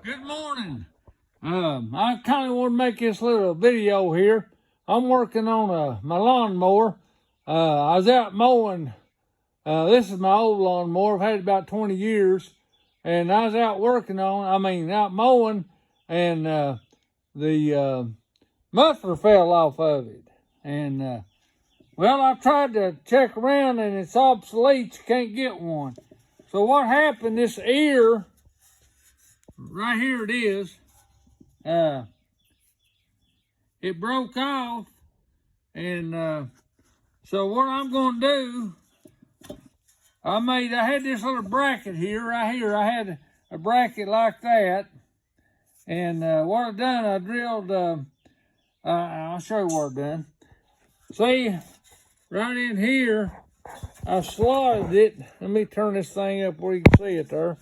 Good morning. I kind of want to make this little video here. I'm working on my lawnmower. I was out mowing. This is my old lawnmower. I've had it about 20 years. And I was out out mowing, and the muffler fell off of it. And, well, I tried to check around, and it's obsolete. You can't get one. So what happened, this ear, right here it is, it broke off. And so what I'm going to do, I had this little bracket here, right here. I had a bracket like that. And what I done, I drilled, I'll show you what I done. See, right in here, I slotted it. Let me turn this thing up where you can see it there.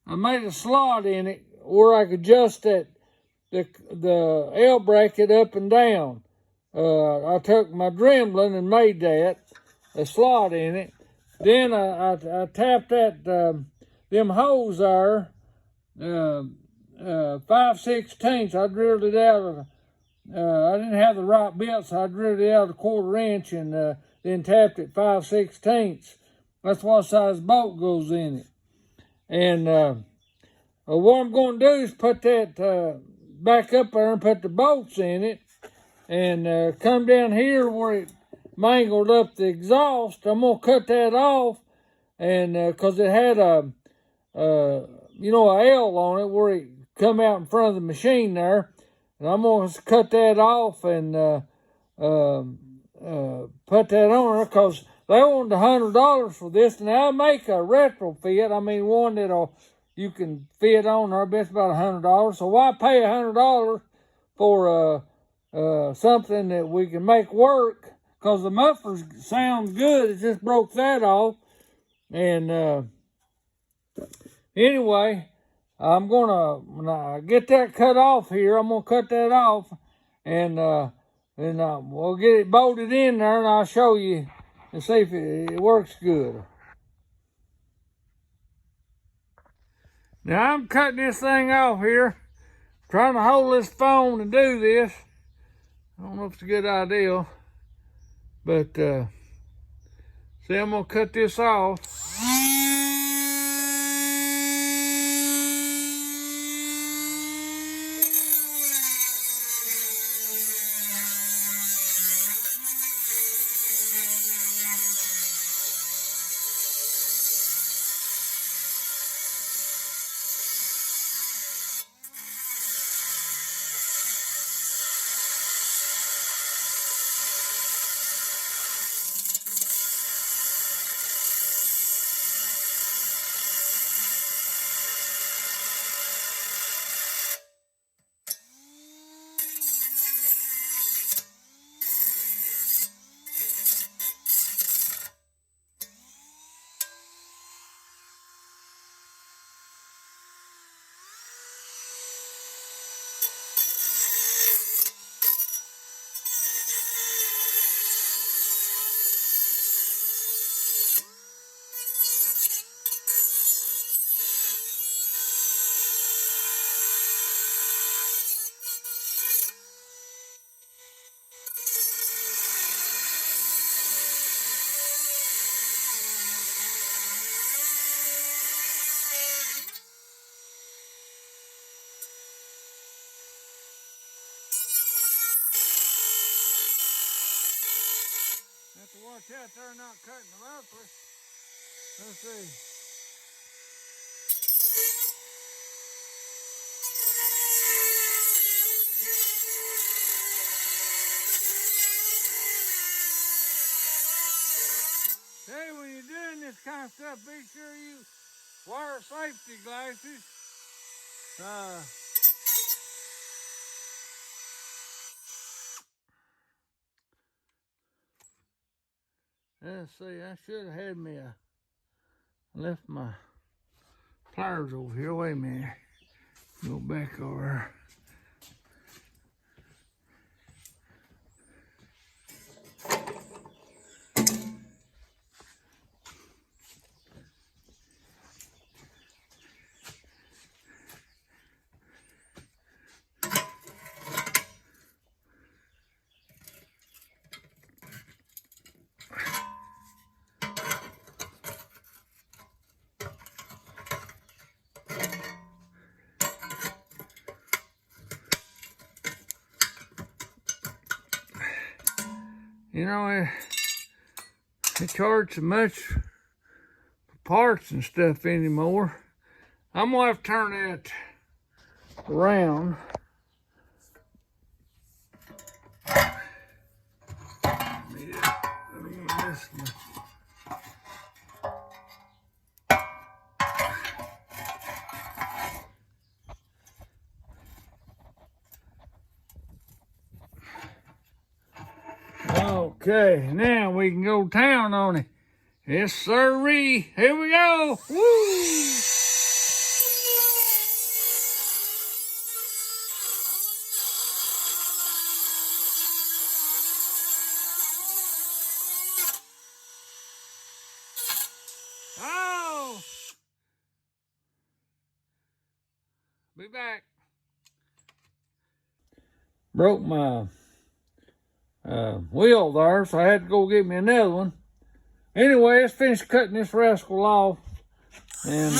I made a slot in it where I could adjust the L bracket up and down. I took my Dremlin and made that, a slot in it. Then I tapped that, them holes there, 5/16. I drilled it out of, I didn't have the right bit, so I drilled it out of 1/4 inch and then tapped it 5/16. That's what size bolt goes in it. And what I'm going to do is put that back up there and put the bolts in it, and come down here where it mangled up the exhaust. I'm going to cut that off, and because it had a L on it where it come out in front of the machine there. And I'm going to cut that off and put that on there, because they wanted $100 for this. And I'll make a retrofit. I mean, one you can fit on there. I bet it's about $100. So why pay $100 for something that we can make work? Because the mufflers sound good. It just broke that off. And anyway, when I get that cut off here, I'm gonna cut that off, and we'll get it bolted in there, and I'll show you and see if it works good. Now I'm cutting this thing off here, trying to hold this phone and do this. I don't know if it's a good idea, but see, I'm gonna cut this off. Have to watch out there not cutting the muffler. Let's see. Hey, when you're doing this kind of stuff, be sure you wear safety glasses. Let's see, I should have had left my pliers over here. Wait a minute. Go back over. You know, they charge so much for parts and stuff anymore. I'm gonna have to turn that around. I don't want this one. Okay, now we can go town on it. Yes, sirree. Here we go. Woo! Oh! Be back. Broke my wheel there, so I had to go get me another one. Anyway, let's finish cutting this rascal off. And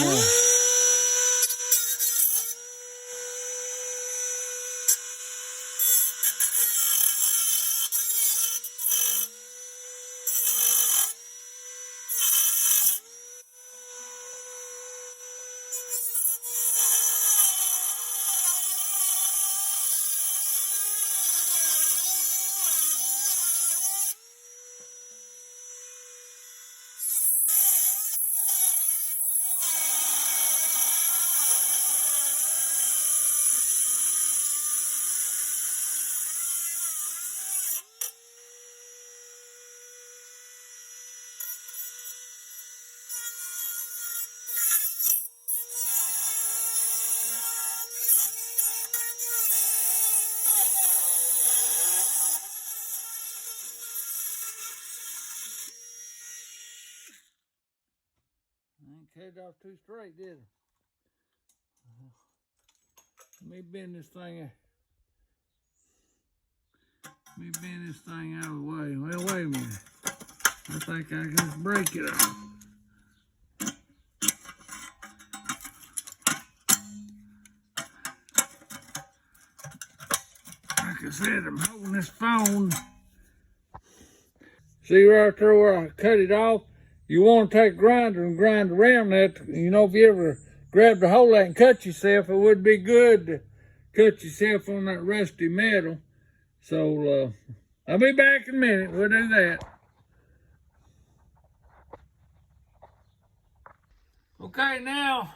I ain't cut it off too straight, did it? Let me bend this thing out of the way. Well, wait a minute. I think I can just break it off. Like I said, I'm holding this phone. See right there where I cut it off? You want to take a grinder and grind around that. You know, if you ever grabbed a hold of that and cut yourself, it would be good to cut yourself on that rusty metal. So, I'll be back in a minute. We'll do that. Okay, now,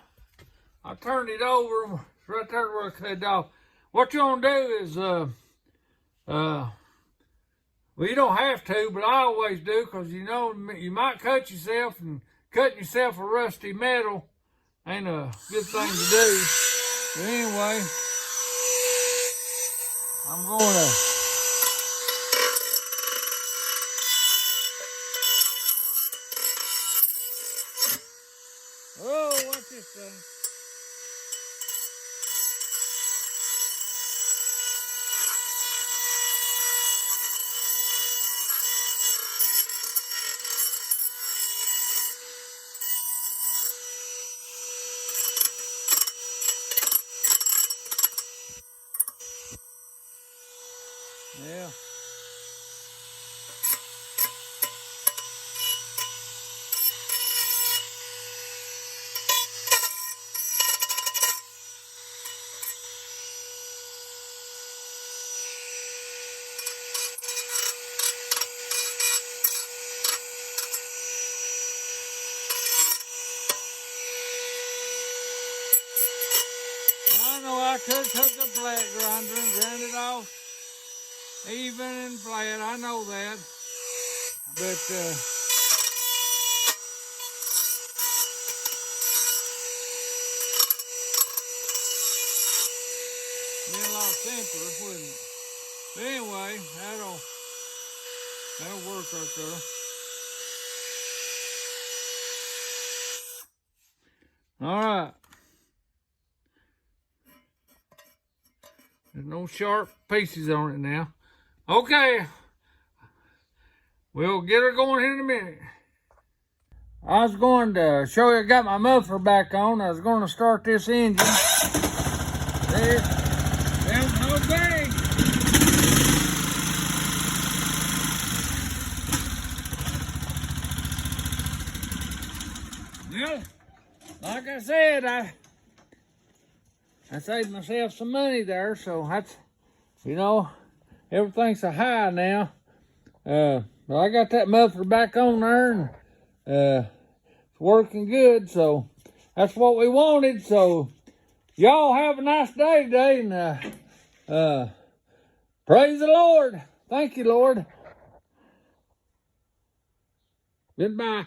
I turned it over. It's right there where I cut it off. What you want to do is, well, you don't have to, but I always do, because you know you might cut yourself, and cutting yourself a rusty metal ain't a good thing to do. But anyway, I'm going to watch this thing. Yeah. I know I could have took a flat grinder and ground it off even and flat. I know that. But, be a lot simpler, wouldn't it? But anyway, that'll work right there. All right. There's no sharp pieces on it now. Okay. We'll get her going here in a minute. I was going to show you I got my muffler back on. I was going to start this engine. There's no bang. like I said, I saved myself some money there, so that's, you know, everything's so high now. But I got that muffler back on there, and it's working good, so that's what we wanted. So y'all have a nice day today, and praise the Lord. Thank you, Lord. Goodbye.